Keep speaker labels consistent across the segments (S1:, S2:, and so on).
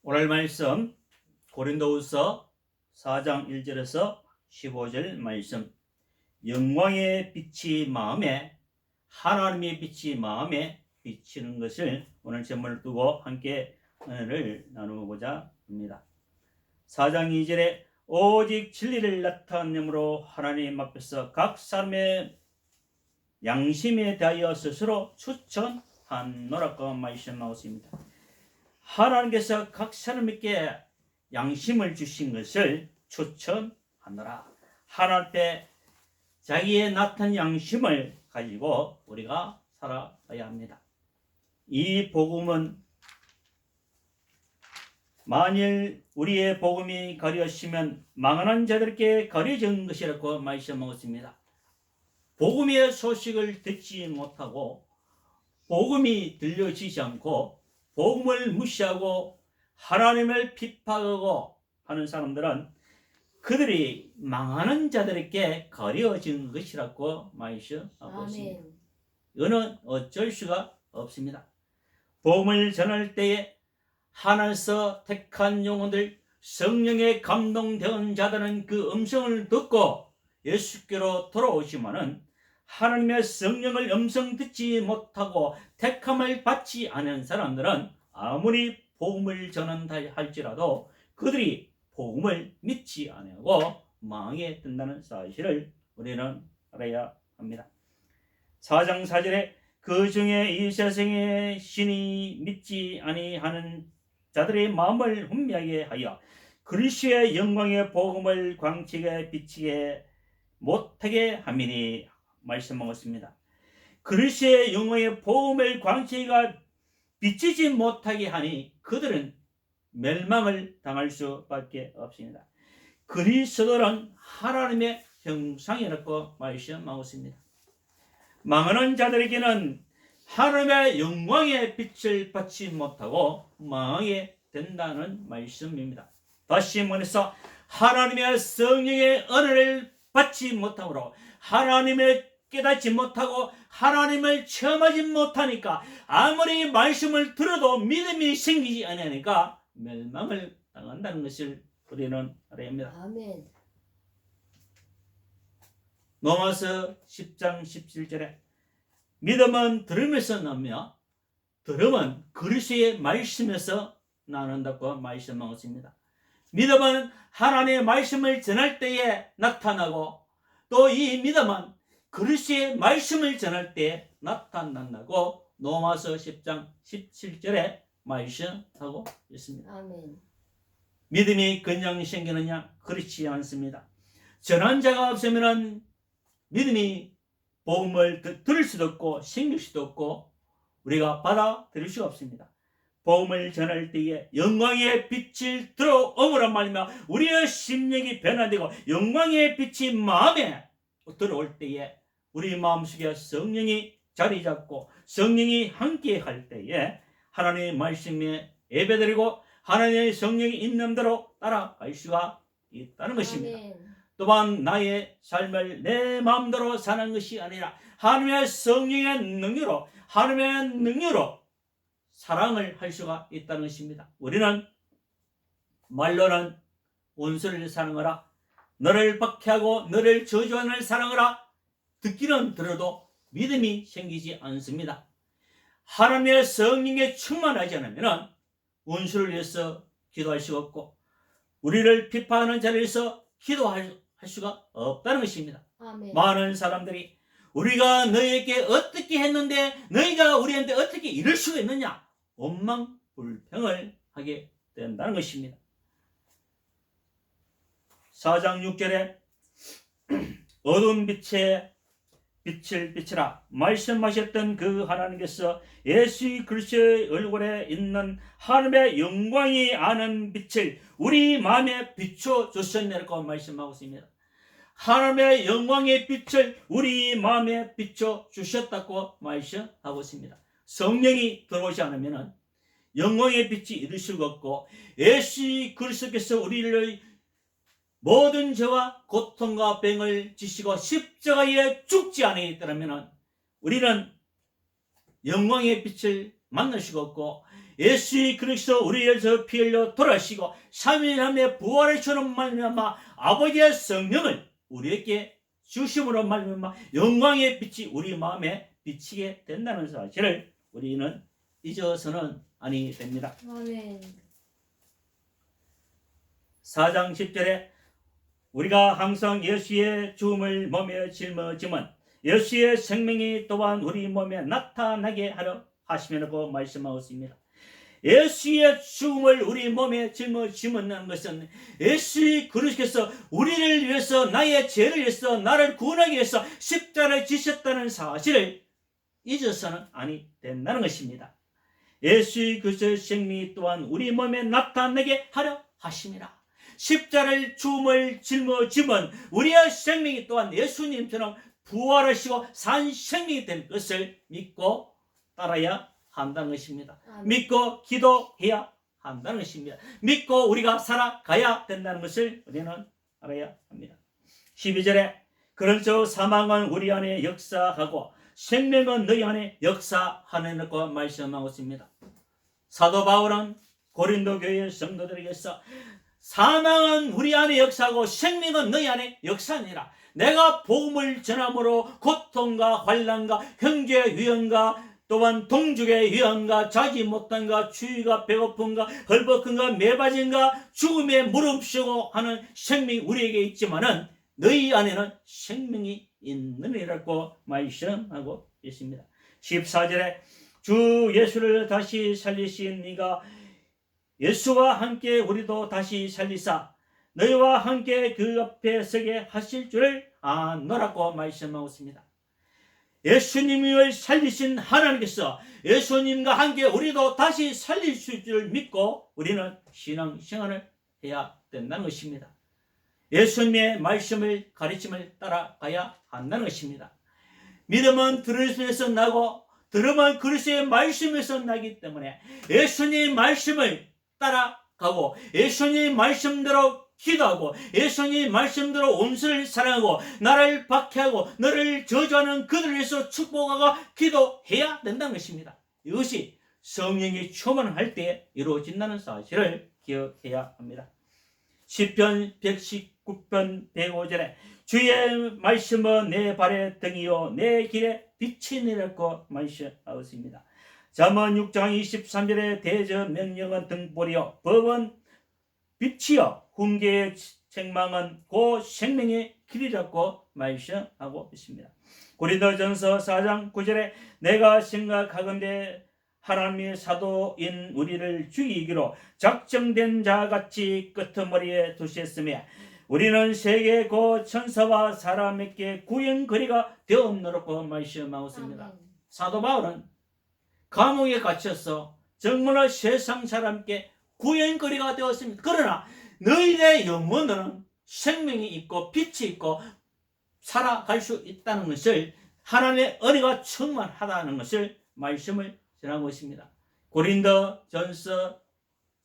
S1: 오늘 말씀 고린도후서 4장 1절에서 15절 말씀. 영광의 빛이 마음에, 하나님의 빛이 마음에 비치는 것을 오늘 제목을 두고 함께 은혜를 나누고자 합니다. 4장 2절에 오직 진리를 나타내므로 하나님 앞에서 각 사람의 양심에 대하여 스스로 추천하노라고 말씀 나왔습니다. 하나님께서 각 사람에게 양심을 주신 것을 추천하노라. 하나님 앞에 자기의 나타난 양심을 가지고 우리가 살아가야 합니다. 이 복음은 만일 우리의 복음이 가려지면 망하는 자들에게 가려진 것이라고 말씀하셨습니다. 복음의 소식을 듣지 못하고 복음이 들려지지 않고 복음을 무시하고 하나님을 비판하고 하는 사람들은 그들이 망하는 자들에게 가려진 것이라고 말씀하고 있습니다. 이거는 어쩔 수가 없습니다. 복음을 전할 때에 하나님께서 택한 영혼들, 성령에 감동된 자들은 그 음성을 듣고 예수께로 돌아오시면은 하나님의 성령을 음성 듣지 못하고 택함을 받지 않은 사람들은 아무리 복음을 전한다 할지라도 그들이 복음을 믿지 않고 망하게 된다는 사실을 우리는 알아야 합니다. 4장 4절에 그 중에 이 세상의 신이 믿지 아니하는 자들의 마음을 혼미하게 하여 그리스도의 영광의 복음을 광채게 비치게 못하게 함이니 말씀하셨습니다. 그리스도의 영광의 복음을 광채가 비치지 못하게 하니 그들은 멸망을 당할 수밖에 없습니다. 그리스도는 하나님의 형상이라고 말씀하셨습니다. 망하는 자들에게는 하나님의 영광의 빛을 받지 못하고 망하게 된다는 말씀입니다. 다시 말해서 하나님의 성령의 은혜를 받지 못하므로 하나님을 깨닫지 못하고 하나님을 체험하지 못하니까 아무리 말씀을 들어도 믿음이 생기지 않으니까 멸망을 당한다는 것을 우리는 알아야 합니다.
S2: 아멘.
S1: 로마서 10장 17절에 믿음은 들음에서 나며 들음은 그리스도의 말씀에서 나는다고 말씀하셨습니다. 믿음은 하나님의 말씀을 전할 때에 나타나고 또 이 믿음은 그리스도의 말씀을 전할 때에 나타난다고 로마서 10장 17절에 말씀하고 있습니다.
S2: 아멘.
S1: 믿음이 그냥 생기느냐? 그렇지 않습니다. 전한 자가 없으면 믿음이 복음을 들을 수도 없고 생길 수도 없고 우리가 받아들일 수가 없습니다. 복음을 전할 때에 영광의 빛을 들어오므로 말미암아 우리의 심령이 변화되고 영광의 빛이 마음에 들어올 때에 우리 마음속에 성령이 자리 잡고 성령이 함께 할 때에 하나님의 말씀에 예배드리고 하나님의 성령이 있는 대로 따라갈 수가 있다는 것입니다.
S2: 아멘.
S1: 또한 나의 삶을 내 마음대로 사는 것이 아니라 하나님의 성령의 능력으로 사랑을 할 수가 있다는 것입니다. 우리는 말로는 원수를 사랑하라, 너를 박해하고 너를 저주하는 사랑하라 듣기는 들어도 믿음이 생기지 않습니다. 하나님의 성령에 충만하지 않으면 원수를 위해서 기도할 수가 없고 우리를 비판하는 자를 위해서 기도할 수가 없다는 것입니다.
S2: 아멘.
S1: 많은 사람들이 우리가 너희에게 어떻게 했는데 너희가 우리한테 어떻게 이럴 수가 있느냐 원망불평을 하게 된다는 것입니다. 4장 6절에 어두운 빛에 빛을 비치라 말씀하셨던 그 하나님께서 예수 그리스도의 얼굴에 있는 하나님의 영광이 아는 빛을 우리 마음에 비춰주셨느라고 말씀하고 있습니다. 하나님의 영광의 빛을 우리 마음에 비춰주셨다고 말씀하고 있습니다. 성령이 들어오지 않으면 영광의 빛이 이룰 수가 없고 예수 그리스도께서 우리를 모든 죄와 고통과 병을 지시고 십자가에 죽지 않았더라면 우리는 영광의 빛을 만날 수가 없고 예수 그리스도 우리에서 피 흘려 돌아가시고 3일 함에 부활하시는 말미암아 아버지의 성령을 우리에게 주심으로 말미암아 영광의 빛이 우리 마음에 비치게 된다는 사실을 우리는 잊어서는 아니 됩니다.
S2: 아멘.
S1: 4장 10절에 우리가 항상 예수의 죽음을 몸에 짊어지면 예수의 생명이 또한 우리 몸에 나타나게 하려 하시면고 말씀하고 있습니다. 예수의 죽음을 우리 몸에 짊어지는 것은 예수 그리스도께서 우리를 위해서 나의 죄를 위해서 나를 구원하기 위해서 십자가를 지셨다는 사실을 잊어서는 아니 된다는 것입니다. 예수 그리스도의 생명이 또한 우리 몸에 나타나게 하려 하심이라. 십자가를 죽음을 짊어지면 우리의 생명이 또한 예수님처럼 부활하시고 산 생명이 될 것을 믿고 따라야 한다는 것입니다. 믿고 기도해야 한다는 것입니다. 믿고 우리가 살아가야 된다는 것을 우리는 알아야 합니다. 12절에 그런즉 사망은 우리 안에 역사하고 생명은 너희 안에 역사하느냐고 말씀하고 있습니다. 사도 바울은 고린도 교회 성도들에게서 사망은 우리 안에 역사하고 생명은 너희 안에 역사하니라. 내가 복음을 전함으로 고통과 환난과 형제의 위험과 또한 동족의 위험과 자지 못한가 추위가 배고픔과 헐벗음과 매바진과 죽음에 무릎쓰고 하는 생명이 우리에게 있지만은 너희 안에는 생명이 있느니라고 말씀하고 있습니다. 14절에 주 예수를 다시 살리신 이가 예수와 함께 우리도 다시 살리사 너희와 함께 그 앞에 서게 하실 줄을 아노라고 말씀하고 있습니다. 예수님을 살리신 하나님께서 예수님과 함께 우리도 다시 살리실 줄 믿고 우리는 신앙생활을 해야 된다는 것입니다. 예수님의 말씀을 가르침을 따라가야 한다는 것입니다. 믿음은 들으심에서 나고 들음은 그리스도의 말씀에서 나기 때문에 예수님의 말씀을 따라가고 예수님의 말씀대로 기도하고 예수님 말씀대로 온수를 사랑하고 나를 박해하고 너를 저주하는 그들을 위해서 축복하고 기도해야 된다는 것입니다. 이것이 성령이 충만할 때 이루어진다는 사실을 기억해야 합니다. 시편 119편 105절에 주의 말씀은 내 발의 등이요 내 길에 빛이니라고 말씀하고 있습니다. 잠언 6장 23절에 대저 명령은 등불이요 법은 빛이요 훈계의 책망은 고 생명의 길이라고 말씀하고 있습니다. 고린도전서 4장 9절에 내가 생각하건대 하나님의 사도인 우리를 죽이기로 작정된 자같이 끄트머리에 두셨으며 우리는 세계 고 천사와 사람에게 구행거리가 되었노라고 말씀하고 있습니다. 사도 바울은 감옥에 갇혀서 정말 세상 사람께 구행거리가 되었습니다. 그러나 너희의 영혼은 생명이 있고 빛이 있고 살아갈 수 있다는 것을 하나님의 은혜가 충만하다는 것을 말씀을 전하고 있습니다. 고린도전서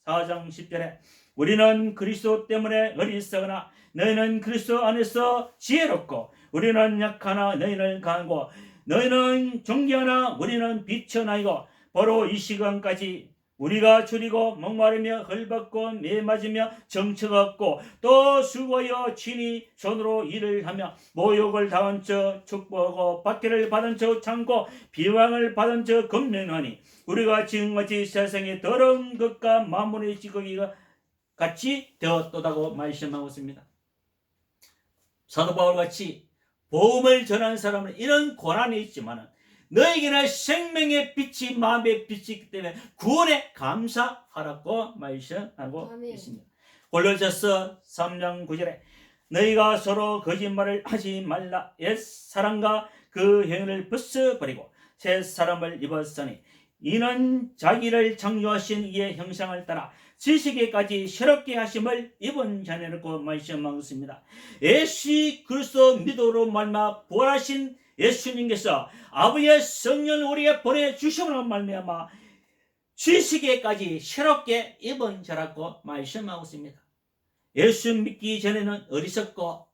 S1: 4장 10절에 우리는 그리스도 때문에 어리석으나 너희는 그리스도 안에서 지혜롭고 우리는 약하나 너희는 강하고 너희는 존귀하나 우리는 비천하이고 바로 이 시간까지 우리가 줄이고 목마르며 헐벗고 매맞으며 정처가 없고 또 수고하여 친히 손으로 일을 하며 모욕을 당한 저 축복하고 박해를 받은 저 참고 비방을 받은 저 검증하니 우리가 지금같이 세상에 더러운 것과 만문의 찌꺼기가 같이 되었다고 말씀하고 있습니다. 사도 바울같이 복음을 전하는 사람은 이런 고난이 있지만 너에게는 생명의 빛이 마음의 빛이 있기 때문에 구원에 감사하라고 말씀하고 있습니다. 골로새서 3장 9절에 너희가 서로 거짓말을 하지 말라. 옛 사람과 그 행위를 벗어버리고 새 사람을 입었으니 이는 자기를 창조하신 이의 형상을 따라 지식에까지 새롭게 하심을 입은 자녀라고 말씀하고 있습니다. 예수 그리스도 믿음으로 말미암아 부활하신 예수님께서 아버지의 성령을 우리에게 보내주심으로 말미암아 지식에까지 새롭게 입은 자라고 말씀하고 있습니다. 예수 믿기 전에는 어리석고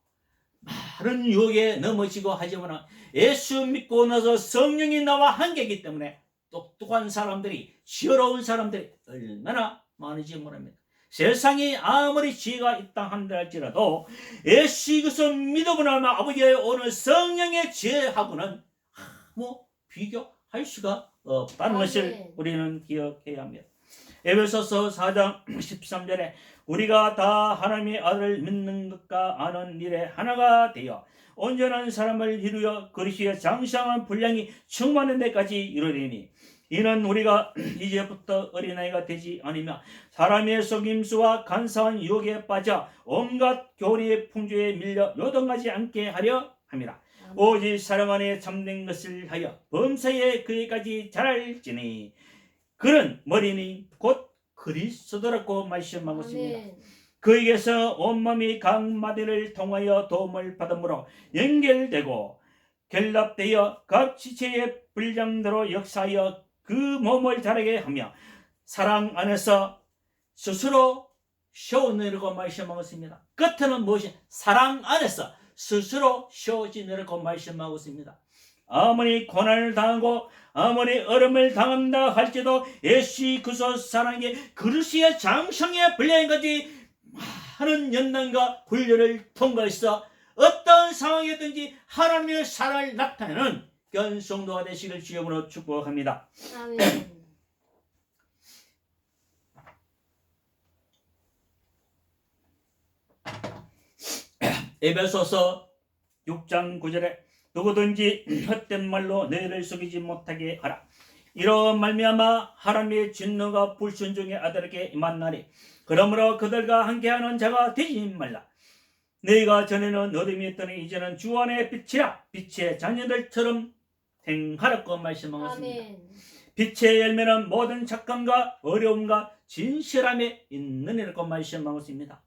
S1: 많은 유혹에 넘어지고 하지만 예수 믿고 나서 성령이 나와 함께이기 때문에 똑똑한 사람들이, 지혜로운 사람들이 얼마나 많은지 모릅니다. 세상에 아무리 지혜가 있다 한다 할지라도 예수 그리스도 믿음으로 하면 아버지의 오늘 성령의 지혜하고는 아무 비교할 수가 없다는 것을 우리는 기억해야 합니다. 에베소서 4장 13절에 우리가 다 하나님의 아들을 믿는 것과 아는 일에 하나가 되어 온전한 사람을 이루어 그리스도의 장성한 분량이 충만한 데까지 이르리니 이는 우리가 이제부터 어린아이가 되지 않으며 사람의 속임수와 간사한 유혹에 빠져 온갖 교리의 풍조에 밀려 요동하지 않게 하려 함이라. 오직 사랑 안에 참된 것을 하여 범사에 그에까지 자랄지니 그는 머리니 곧 그리스도라고 말씀하고 있습니다. 그에게서 온몸이 각 마디를 통하여 도움을 받음으로 연결되고 결합되어 각 지체의 분량대로 역사하여 그 몸을 자라게 하며 사랑 안에서 스스로 쉬어내려고 말씀하고 있습니다. 끝에는 무엇이? 사랑 안에서 스스로 쉬어지내려고 말씀하고 있습니다. 아무리 고난을 당하고 아무리 어려움을 당한다 할지라도 예수 그리스도 사랑의 그리스도의 장성의 분량까지 많은 연단과 훈련을 통과해서 어떤 상황이든지 하나님의 사랑을 나타내는 귀한 성도가 되시길 주님으로 축복합니다.
S2: 아멘.
S1: 에베소서 6장 9절에 누구든지 헛된 말로 너희를 속이지 못하게 하라. 이런 말미암아 하나님의 진노가 불순종의 아들에게 임한나니 그러므로 그들과 함께하는 자가 되지 말라. 너희가 전에는 어둠이 있더니 이제는 주 안의 빛이라. 빛의 자녀들처럼 행하라고 말씀하고 있습니다. 빛의 열매는 모든 착함과 어려움과 진실함에 있느니라고 말씀하고 있습니다.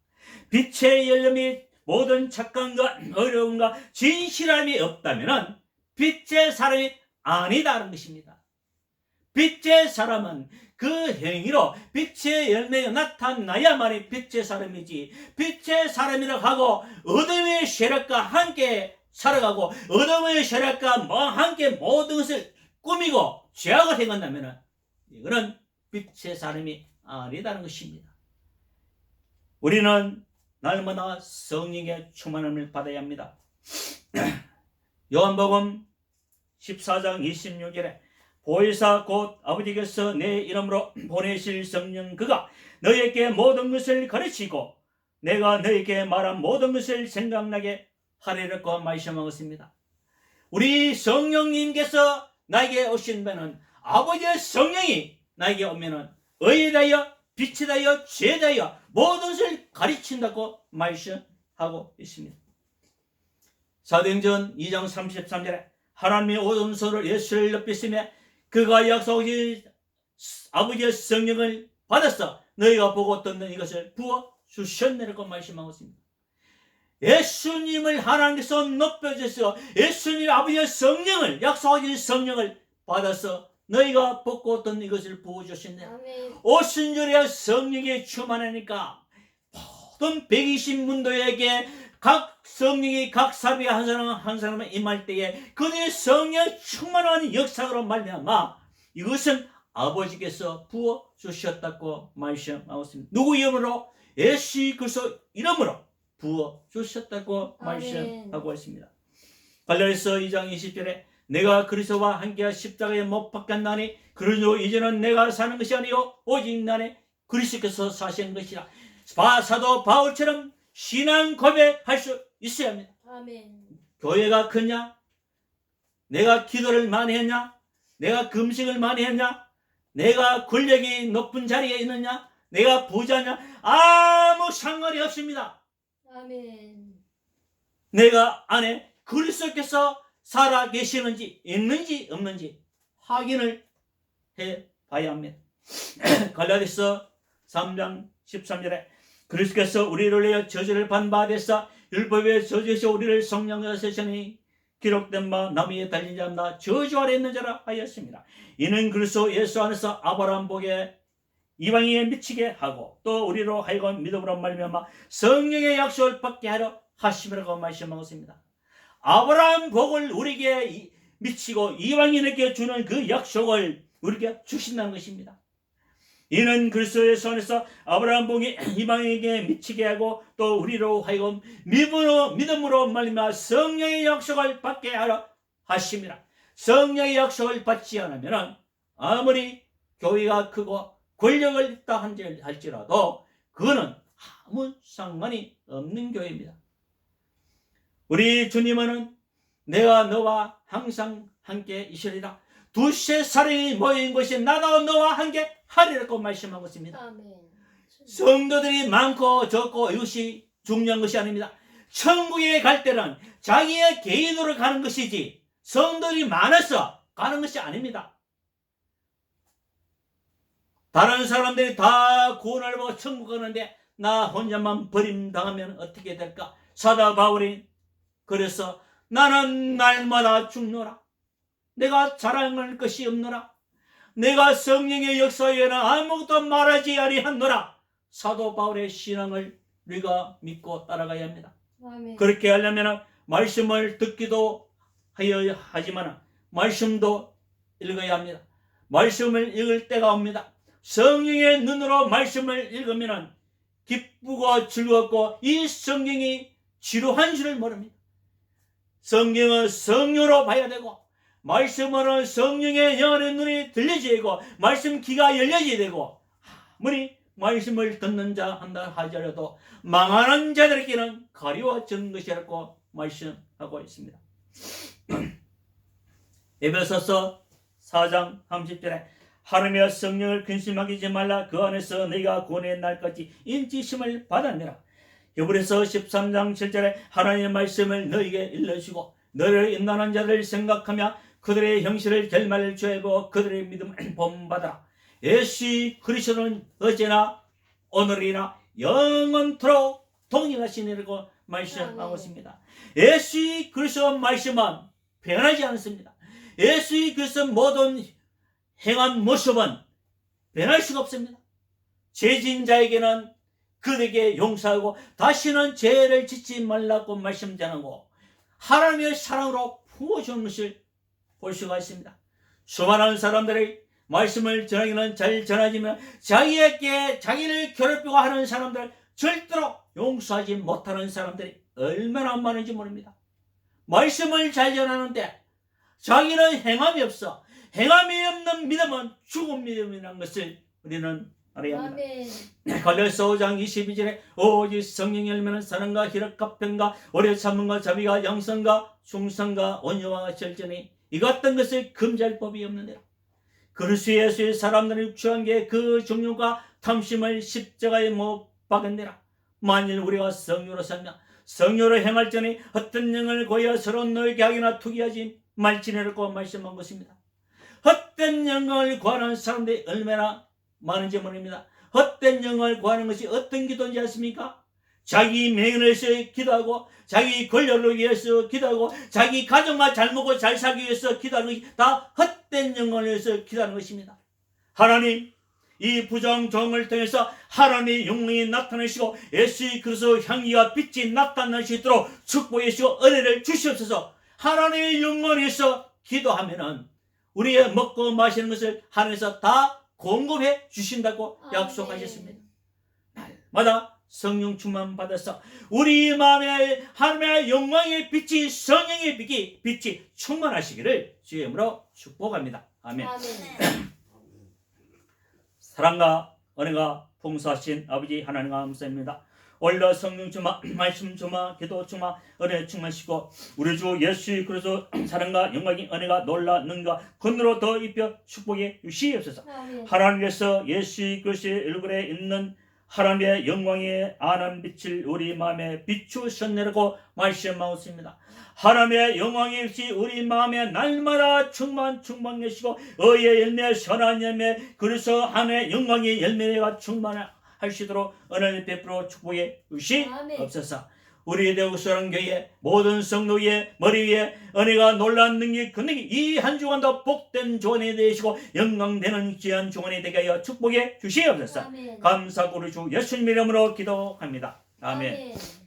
S1: 빛의 열매이 모든 착함과 어려움과 진실함이 없다면 빛의 사람이 아니다는 것입니다. 빛의 사람은 그 행위로 빛의 열매가 나타나야만이 빛의 사람이지, 빛의 사람이라고 하고 어둠의 세력과 함께 살아가고 어둠의 세력과 함께 모든 것을 꾸미고 죄악을 행한다면 이거는 빛의 사람이 아니다는 것입니다. 우리는 날마다 성령의 충만함을 받아야 합니다. 요한복음 14장 26절에 보혜사 곧 아버지께서 내 이름으로 보내실 성령 그가 너희에게 모든 것을 가르치고 내가 너희에게 말한 모든 것을 생각나게 하리라고 말씀하고 있습니다. 우리 성령님께서 나에게 오신다면 아버지의 성령이 나에게 오면은 의에 대하여 빛에 대하여 죄에 대하여 모든 것을 가르친다고 말씀하고 있습니다. 사도행전 2장 33절에 하나님의 오른손으로 예수를 높이시며 그가 약속하신 아버지의 성령을 받아서 너희가 보고 듣는 이것을 부어 주셨느라고 말씀하고 있습니다. 예수님을 하나님께서 높여주셔서 예수님 아버지의 성령을 약속하신 성령을 받아서 너희가 벗고 듣는 이것을 부어주셨네. 오신 줄에 성령이 충만하니까 모든 120문도에게 각 성령이 각 사람이 한 사람을 임할 때에 그들의 성령 충만한 역사로 말미암아 이것은 아버지께서 부어 주셨다고 말씀하고 있습니다. 누구 이름으로? 예수 그리스도 이름으로 부어 주셨다고 말씀하고 있습니다. 갈라디아서 2장 20절에 내가 그리스도와 함께 십자가에 못 박혔나니 그러므로 이제는 내가 사는 것이 아니요 오직 나네 그리스도께서 사시는 것이라. 사도 바울처럼 신앙 고백할 수 있어야 합니다.
S2: 아멘.
S1: 교회가 크냐? 내가 기도를 많이 했냐? 내가 금식을 많이 했냐? 내가 권력이 높은 자리에 있느냐? 내가 부자냐? 아무 상관이 없습니다.
S2: 아멘.
S1: 내가 안에 그리스도께서 살아 계시는지 있는지 없는지 확인을 해 봐야 합니다. 갈라디아서 3장 13절에 그리스도께서 우리를 위하여 저주를 받은 바 되사 율법의 저주에서 우리를 성령으로 세시니 기록된 바 나무 위에 달린 자마다 저주 아래 있는 자라 하였습니다. 이는 그리스도 예수 안에서 아브라함 복에 이방인에 미치게 하고 또 우리로 하여금 믿음으로 말미암아 성령의 약속을 받게 하려 하심이라고 말씀하고 있습니다. 아브라함 복을 우리에게 미치고 이방인에게 주는 그 약속을 우리에게 주신다는 것입니다. 이는 그리스도의 손에서 아브라함 복이 이방인에게 미치게 하고 또 우리로 하여금 믿음으로 말미암아 성령의 약속을 받게 하려 하심이라. 성령의 약속을 받지 않으면 아무리 교회가 크고 권력을 있다 할지라도 그거는 아무 상관이 없는 교회입니다. 우리 주님은 내가 너와 항상 함께 있으리라. 두세 사람이 모인 곳이 나도 너와 함께 하리라고 말씀하고 있습니다.
S2: 아멘.
S1: 성도들이 많고 적고 이것이 중요한 것이 아닙니다. 천국에 갈 때는 자기의 개인으로 가는 것이지 성도들이 많아서 가는 것이 아닙니다. 다른 사람들이 다 구원을 받고 천국 가는데 나 혼자만 버림당하면 어떻게 될까? 사도 바울이 그래서 나는 날마다 죽노라. 내가 자랑할 것이 없노라. 내가 성령의 역사에는 아무것도 말하지 아니하노라. 사도 바울의 신앙을 우리가 믿고 따라가야 합니다.
S2: 아멘.
S1: 그렇게 하려면 말씀을 듣기도 하여야 하지만 말씀도 읽어야 합니다. 말씀을 읽을 때가 옵니다. 성령의 눈으로 말씀을 읽으면 기쁘고 즐겁고 이 성경이 지루한 줄을 모릅니다. 성경은 성령으로 봐야 되고 말씀은 성령의 영혼의 눈이 들려져야 되고 말씀 귀가 열려져야 되고 아무리 말씀을 듣는 자 한다 하더라도 망하는 자들에게는 가리워지는 것이라고 말씀하고 있습니다. 에베소서 4장 30절에 하나님의 성령을 근심하지 말라. 그 안에서 너희가 구원의 날까지 인치심을 받았느라. 히브리서 13장 7절에 하나님의 말씀을 너희에게 일러주고 너를 인도하는 자들을 생각하며 그들의 형실을 결말을 주애고 그들의 믿음을 본받아라. 예수 그리스도는 어제나 오늘이나 영원토록 동일하시니라고 말씀하고 있습니다. 예수 그리스도 말씀은 변하지 않습니다. 예수 그리스도 모든 행한 모습은 변할 수가 없습니다. 죄진 자에게는 그들에게 용서하고 다시는 죄를 짓지 말라고 말씀 전하고 하나님의 사랑으로 부어주는 것을 볼 수가 있습니다. 수많은 사람들이 말씀을 전하기는 잘 전하지만 자기에게 자기를 괴롭히고 하는 사람들 절대로 용서하지 못하는 사람들이 얼마나 많은지 모릅니다. 말씀을 잘 전하는데 자기는 행함이 없어. 행함이 없는 믿음은 죽은 믿음이라는 것을 우리는 알아야 합니다.
S2: 아멘.
S1: 갈라디아서 5장 22절에 오직 성령의 열매는 사랑과 희락과 평과 오래 참음과 자비와 양선과 충성과 온유와 절제니 이 같은 것을 금지할 법이 없는데 그리스도 예수의 사람들을 육추한 게 그 정욕과 탐심을 십자가에 못 박은데라. 만일 우리가 성령으로 살며 성령으로 행할 전에 헛된 영을 고여 서로 너에게 하기나 투기하지 말지니라고 말씀한 것입니다. 헛된 영광을 구하는 사람들이 얼마나 많은지 모릅니다. 헛된 영광을 구하는 것이 어떤 기도인지 아십니까? 자기 명예를 위해서 기도하고 자기 권력을 위해서 기도하고 자기 가정과 잘 먹고 잘 살기 위해서 기도하는 것이 다 헛된 영광을 위해서 기도하는 것입니다. 하나님 이 부정종을 통해서 하나님의 영광이 나타나시고 예수 그리스도 향기와 빛이 나타날 수 있도록 축복해 주시고 은혜를 주시옵소서. 하나님의 영광을 위해서 기도하면은 우리의 먹고 마시는 것을 하나님께서 다 공급해 주신다고 약속하셨습니다. 날마다 성령 충만 받아서 우리 마음에 하나님의 영광의 빛이 성령의 빛이 충만하시기를 주의 이름으로 축복합니다. 아멘.
S2: 아멘.
S1: 사랑과 은혜가 풍성하신 아버지 하나님 감사합니다. 오늘도 성령 충만, 말씀 충만, 기도 충만, 은혜 충만하시고 우리 주 예수 그리스도 사랑과 영광이 은혜가 놀라 능과 권으로 더 입혀 축복해 주시옵소서.
S2: 아멘.
S1: 하나님께서 예수 그리스도의 얼굴에 있는 하나님의 영광의 안한 빛을 우리 마음에 비추셨느라고 말씀하고 있습니다. 하나님의 영광의 빛이 우리 마음에 날마다 충만하시고 의의 열매 선한 열매 그래서 하나님의 영광의 열매가 충만하시도록 은혜를 베풀어 축복해 주시옵소서. 우리 대구소랑 교회 모든 성도의 머리 위에 은혜가 놀라운 능력 그 능력 이 한 주간도 복된 조언이 되시고 영광되는 귀한 조언이 되게 하여 축복해 주시옵소서. 감사하고 우리 주 예수님 이름으로 기도합니다. 아멘.
S2: 아멘.